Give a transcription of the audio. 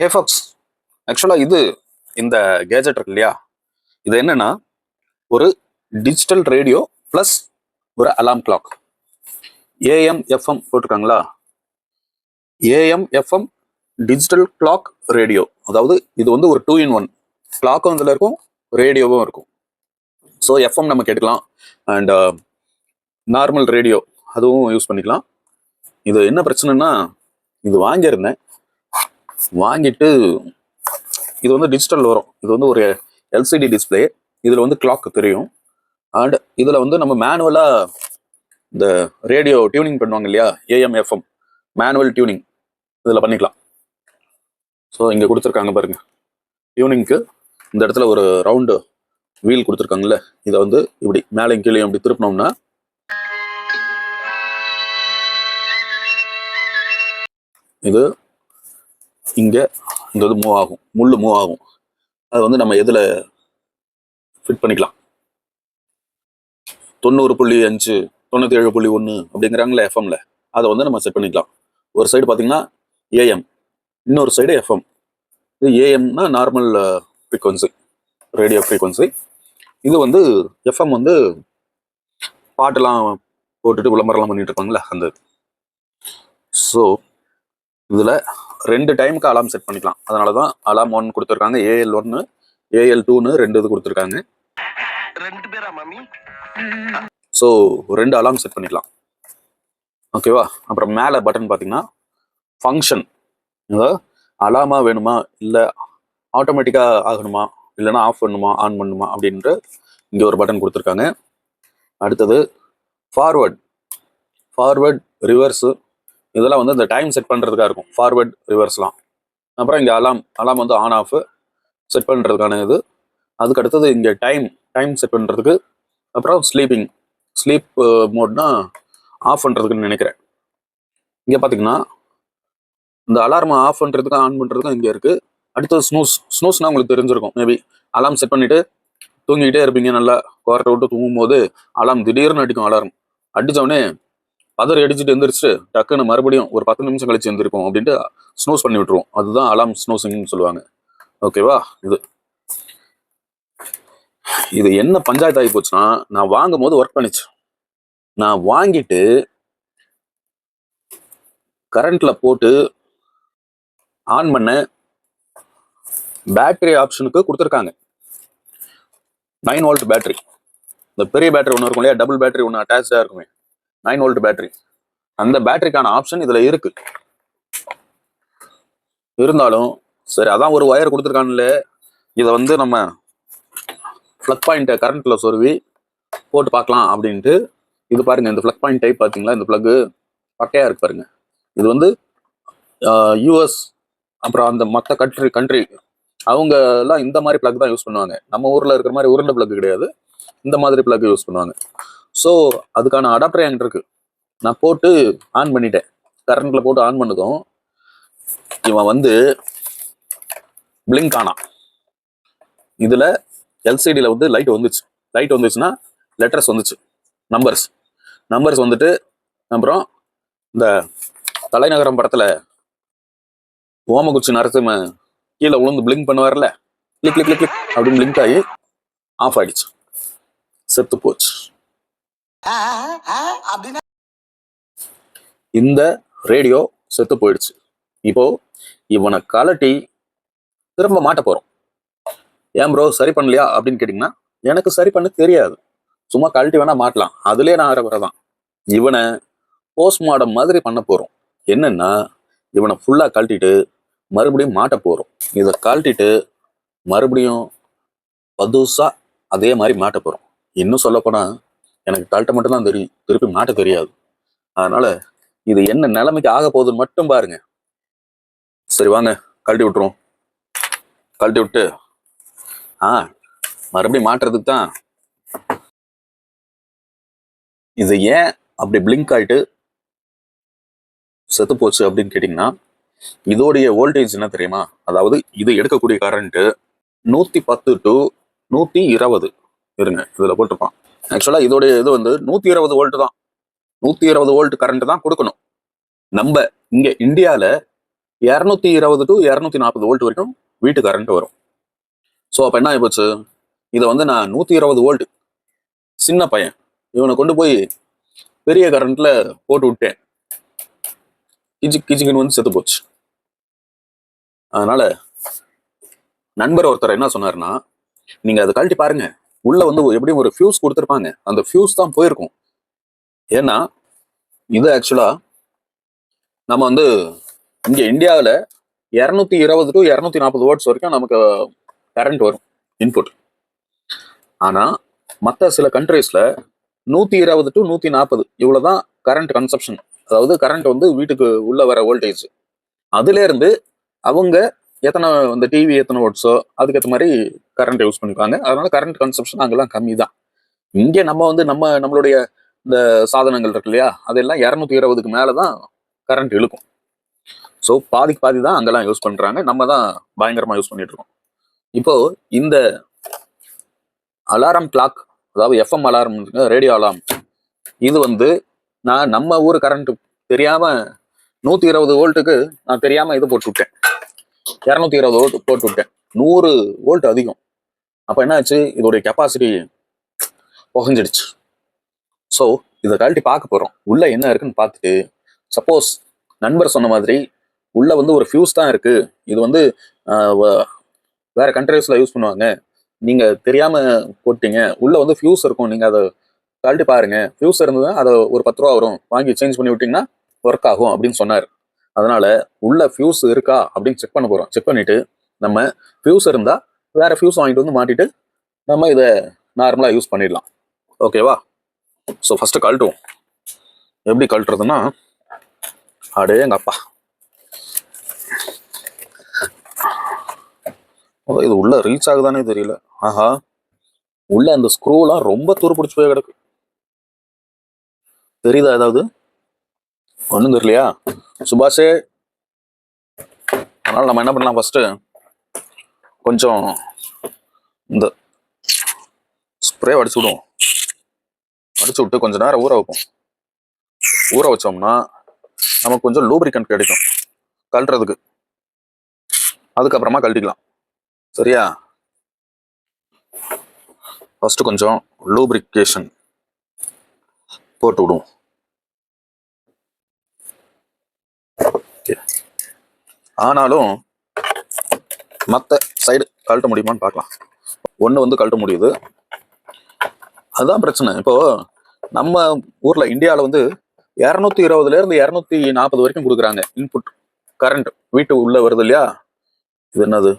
ஹே Fox, ஆக்சுவலாக இந்த gadget இருக்கு இல்லையா, இது என்னன்னா ஒரு டிஜிட்டல் ரேடியோ ப்ளஸ் ஒரு அலாம் கிளாக். ஏஎம் எஃப்எம் போட்டிருக்காங்களா? AM FM digital clock radio. அதாவது இது வந்து ஒரு 2-in-1 கிளாக்கும் இதில் இருக்கும், ரேடியோவும் இருக்கும். ஸோ எஃப்எம் நம்ம கேட்டுக்கலாம் அண்ட் நார்மல் ரேடியோ அதுவும் யூஸ் பண்ணிக்கலாம். இது என்ன பிரச்சனைனா, இது வாங்கியிருந்தேன், வாங்கிட்டு இது வந்து டிஜிட்டல் வரும். இது வந்து ஒரு எல்சிடி டிஸ்பிளே. இதில் வந்து கிளாக் தெரியும். அண்ட் இதில் வந்து நம்ம மேனுவலாக இந்த ரேடியோ டியூனிங் பண்ணுவாங்க இல்லையா, ஏஎம் எஃப்எம் மேனுவல் டியூனிங் இதில் பண்ணிக்கலாம். ஸோ இங்கே கொடுத்துருக்காங்க பாருங்க, டியூனிங்க்கு இந்த இடத்துல ஒரு ரவுண்டு வீல் கொடுத்துருக்காங்கல்ல, இதை வந்து இப்படி மேலே கீழே இப்படி திருப்பினோம்னா இது இங்கே இந்த இது மூவ் ஆகும், முள்ளு மூவ் ஆகும். அது வந்து நம்ம எதில் ஃபிட் பண்ணிக்கலாம். 90.5 97.1 அப்படிங்கிறாங்களே எஃப்எம்ல, அதை வந்து நம்ம செட் பண்ணிக்கலாம். ஒரு சைடு பார்த்தீங்கன்னா ஏஎம், இன்னொரு சைடு எஃப்எம். இது ஏஎம்னா நார்மல் ஃப்ரீக்வன்சி, ரேடியோ ஃப்ரீக்வன்சி. இது வந்து எஃப்எம் வந்து பாட்டெல்லாம் போட்டுட்டு விளம்பரம்லாம் பண்ணிட்டு இருப்பாங்களே அந்த. ஸோ இதில் 2 டைமுக்கு அலாம் செட் பண்ணிக்கலாம். அதனால தான் அலாம் 1 கொடுத்துருக்காங்க, AL1 AL2ன்னு 2 இது கொடுத்துருக்காங்க. ஸோ 2 அலாம் செட் பண்ணிக்கலாம். ஓகேவா? அப்புறம் மேலே பட்டன் பார்த்தீங்கன்னா ஃபங்க்ஷன், அதாவது அலாமா வேணுமா, இல்லை ஆட்டோமேட்டிக்காக ஆகணுமா, இல்லைன்னா ஆஃப் பண்ணுமா ஆன் பண்ணுமா அப்படின்ட்டு இங்கே ஒரு பட்டன் கொடுத்துருக்காங்க. அடுத்தது ஃபார்வர்ட் ரிவர்ஸு, இதெல்லாம் வந்து இந்த டைம் செட் பண்ணுறதுக்காக இருக்கும், ஃபார்வர்ட் ரிவர்ஸ்லாம். அப்புறம் இங்கே அலாம் வந்து ஆன் ஆஃப் செட் பண்ணுறதுக்கான இது. அதுக்கு அடுத்தது இங்கே டைம் செட் பண்ணுறதுக்கு. அப்புறம் ஸ்லீப் மோட்னா ஆஃப் பண்ணுறதுக்குன்னு நினைக்கிறேன். இங்கே பார்த்தீங்கன்னா இந்த அலார்மை ஆஃப் பண்ணுறதுக்கு ஆன் பண்ணுறதுக்கும் இங்கே இருக்குது. அடுத்தது ஸ்னூஸ்னால் உங்களுக்கு தெரிஞ்சிருக்கும். மேபி அலாம் செட் பண்ணிவிட்டு தூங்கிக்கிட்டே இருப்பீங்க, நல்லா குவார்ட்டை விட்டு தூங்கும் போது அலாம் திடீர்னு அடிக்கும். அலாரம் அடித்தவொடனே பதறி அடிச்சுட்டு எந்திரிச்சு டக்குன்னு மறுபடியும் ஒரு 10 நிமிஷம் கழிச்சு எந்திரிக்கும் அப்படின்ட்டு ஸ்னூஸ் பண்ணி விட்டுருவோம். அதுதான் அலாம் ஸ்னூசிங்னு சொல்லுவாங்க. ஓகேவா? இது என்ன பஞ்சாயத்து ஆகி போச்சுன்னா, நான் வாங்கும் போது ஒர்க் பண்ணிச்சு. நான் வாங்கிட்டு கரண்ட்ல போட்டு ஆன் பண்ண, பேட்டரி ஆப்ஷனுக்கு கொடுத்துருக்காங்க 9 வோல்ட் பேட்டரி. இந்த பெரிய பேட்டரி ஒன்று இருக்கும் இல்லையா, டபுள் பேட்டரி ஒன்று அட்டாச்சாக இருக்குமே, 9 வோல்ட் பேட்டரி. அந்த பேட்டரிக்கான ஆப்ஷன் இதில் இருக்கு. இருந்தாலும் சரி, அதான் ஒரு ஒயர் கொடுத்துருக்கானுல, இதை வந்து நம்ம ஃப்ளக் பாயிண்ட்டை கரண்ட்ல சொருவி போட்டு பார்க்கலாம் அப்படின்ட்டு. இது பாருங்க, இந்த ஃப்ளக் பாயிண்ட் டைப் பார்த்தீங்களா, இந்த பிளக்கு பட்டையா இருக்கு பாருங்க. இது வந்து யூஎஸ் அப்புறம் அந்த மற்ற கண்ட்ரி அவங்க எல்லாம் இந்த மாதிரி பிளக் தான் யூஸ் பண்ணுவாங்க. நம்ம ஊர்ல இருக்கிற மாதிரி உருண்டை பிளக் கிடையாது, இந்த மாதிரி பிளக் யூஸ் பண்ணுவாங்க. ஸோ அதுக்கான அடாப்டர் என்கிட்ட இருக்கு. நான் போட்டு ஆன் பண்ணிட்டேன், கரண்ட்ல போட்டு ஆன் பண்ணதும் இவன் வந்து பிளிங்க் ஆனா. இதுல எல்சிடியில் வந்து லைட் வந்துச்சுன்னா லெட்டர்ஸ் வந்துச்சு, நம்பர்ஸ் வந்துட்டு. அப்புறம் இந்த தலைநகரம் படத்துல ஓமகுச்சி நரசிம்ம கீழே விழுந்து பிளிங்க் பண்ணுவார்ல, கிளிக் கிளிக் கிளிக் அப்படின்னு பிளிங்க் ஆகி ஆஃப் ஆயிடுச்சு, செத்து போச்சு. இந்த ரேடியோ செத்து போயிடுச்சு. இப்போ இவனை கலட்டி திரும்ப மாட்ட போறோம். ஏன் ப்ரோ சரி பண்ணலையா அப்படின்னு கேட்டீங்கன்னா, எனக்கு சரி பண்ண தெரியாது, சும்மா கழட்டி வேணா மாட்டலாம், அதுலயே நான் வரதான். இவனை போஸ்ட்மார்டம் மாதிரி பண்ண போறோம். என்னன்னா, இவனை ஃபுல்லா கழட்டிட்டு மறுபடியும் மாட்ட போறோம். இதை கழட்டிட்டு மறுபடியும் புதுசா அதே மாதிரி மாட்ட போறோம். இன்னும் சொல்ல போனா எனக்கு கழட்ட மட்டும் தான் தெரியும், திருப்பி மாட்ட தெரியாது. அதனால இது என்ன நிலைமைக்கு ஆக போகுதுன்னு மட்டும் பாருங்க. சரி வாங்க கழட்டி விட்டுருவோம். கழட்டி விட்டு மறுபடியும் மாட்டுறதுக்கு தான். இது ஏன் அப்படி பிளிங்க் ஆயிட்டு செத்து போச்சு அப்படின்னு கேட்டீங்கன்னா, இதோடைய வோல்டேஜ் என்ன தெரியுமா? அதாவது இது எடுக்கக்கூடிய கரண்ட் 110 to 120 இருங்க, இதுல போட்டிருப்பான். ஆக்சுவலா இதோடைய இது வந்து 120 வோல்ட் தான், 120 வோல்ட் கரண்ட் தான் கொடுக்கணும். நம்ம இங்க இந்தியால 220 டு 240 வோல்ட் வரைக்கும் வீட்டு கரண்ட் வரும். ஸோ அப்போ என்ன ஆகிப்போச்சு, இதை வந்து நான் 120 வோல்ட் சின்ன பையன் இவனை கொண்டு போய் பெரிய கரண்ட்ல போட்டு விட்டேன், கிச்சுக்குன்னு வந்து செத்து போச்சு. அதனால நண்பர் ஒருத்தர் என்ன சொன்னாருன்னா, நீங்க அதை கழட்டி பாருங்க, உள்ள வந்து எப்படியும் ஒரு ஃபியூஸ் கொடுத்துருப்பாங்க, அந்த ஃபியூஸ் தான் போயிருக்கும். ஏன்னா இது ஆக்சுவலா நம்ம வந்து இங்க இந்தியாவில் 220 டு 240 வோல்ட்ஸ் வரைக்கும் நமக்கு கரண்ட் வரும் இன்புட். ஆனா மற்ற சில கண்ட்ரீஸ்ல 120 டு 140 இவ்வளவுதான் கரண்ட் கன்சப்ஷன், அதாவது கரண்ட் வந்து வீட்டுக்கு உள்ள வர வோல்டேஜ். அதுல இருந்து அவங்க எத்தனை இந்த டிவி எத்தனை வோல்ட்ஸோ அதுக்கேற்ற மாதிரி கரண்ட் யூஸ் பண்ணிக்குவாங்க. அதனால கரண்ட் கன்சப்ஷன் அங்கெல்லாம் கம்மி தான். இங்கே நம்ம வந்து நம்மளுடைய இந்த சாதனங்கள் இருக்கு இல்லையா, அதெல்லாம் 220க்கு மேலதான் கரண்ட் இழுக்கும். ஸோ பாதிக்கு பாதி தான் அங்கெல்லாம் யூஸ் பண்றாங்க, நம்ம தான் பயங்கரமா யூஸ் பண்ணிட்டு இருக்கோம். இப்போ இந்த அலாரம் கிளாக், அதாவது எஃப்எம் அலாரம், ரேடியோ அலாரம், இது வந்து நான் நம்ம ஊர் கரண்ட் தெரியாம 120 வோல்ட்டுக்கு நான் தெரியாம இது போட்டு விட்டேன், 220 வோல்ட் போட்டு விட்டேன், 100 வோல்ட் அதிகம். அப்ப என்ன ஆச்சு, இதோடைய கெப்பாசிட்டி புகஞ்சிடுச்சு. ஸோ இதை கழட்டி பார்க்க போறோம், உள்ள என்ன இருக்குன்னு பார்த்துட்டு, சப்போஸ் நண்பர் சொன்ன மாதிரி உள்ள வந்து ஒரு ஃபியூஸ் தான் இருக்கு, இது வந்து வேற கண்ட்ரீஸ்ல யூஸ் பண்ணுவாங்க, நீங்க தெரியாம போட்டீங்க, உள்ள வந்து ஃபியூஸ் இருக்கும், நீங்க அதை கழட்டி பாருங்க, ஃபியூஸ் இருந்ததுன்னா அதை ஒரு 10 ரூபா வரும், வாங்கி சேஞ்ச் பண்ணி விட்டீங்கன்னா ஒர்க் ஆகும் அப்படின்னு சொன்னார். அதனால உள்ள ஃபியூஸ் இருக்கா அப்படின்னு செக் பண்ண போறோம். செக் பண்ணிட்டு நம்ம ஃபியூஸ் இருந்தா வேற ஃபியூஸ் வாங்கிட்டு வந்து மாட்டிட்டு நம்ம இதை நார்மலா யூஸ் பண்ணிடலாம். ஓகேவா? ஸோ ஃபர்ஸ்ட் கழட்டுவோம். எப்படி கழட்டுறதுன்னா, அடே எங்க அப்பா, இது உள்ள ரீச் ஆகுதானே தெரியல. ஆஹா, உள்ள அந்த ஸ்க்ரூலாம் ரொம்ப தூர பிடிச்சி போய் கிடக்கு. தெரியுதா ஏதாவது? ஒன்றும் தெரியலையா சுபாஷே? அதனால நம்ம என்ன பண்ணலாம், ஃபர்ஸ்ட் கொஞ்சம் இந்த ஸ்ப்ரே அடிச்சு விடுவோம். அடிச்சு விட்டு கொஞ்ச நேரம் ஊற வைப்போம். ஊற வச்சோம்னா நமக்கு கொஞ்சம் லூப்ரிகன்ட் கிடைக்கும் கழட்டுறதுக்கு. அதுக்கப்புறமா கழட்டிக்கலாம். சரியா? ஃபர்ஸ்ட் கொஞ்சம் லூப்ரிகேஷன் போட்டு விடுவோம். ஆனாலும் மற்ற சைடு கழட்ட முடியுமான்னு பார்க்கலாம். ஒன்று வந்து கழட்ட முடியுது, அதுதான் பிரச்சனை. இப்போ நம்ம ஊர்ல இந்தியாவில் வந்து 220ல இருந்து 240 வரைக்கும் கொடுக்குறாங்க இன்புட் கரண்ட், வீட்டு உள்ள வருது இல்லையா. இது என்னது?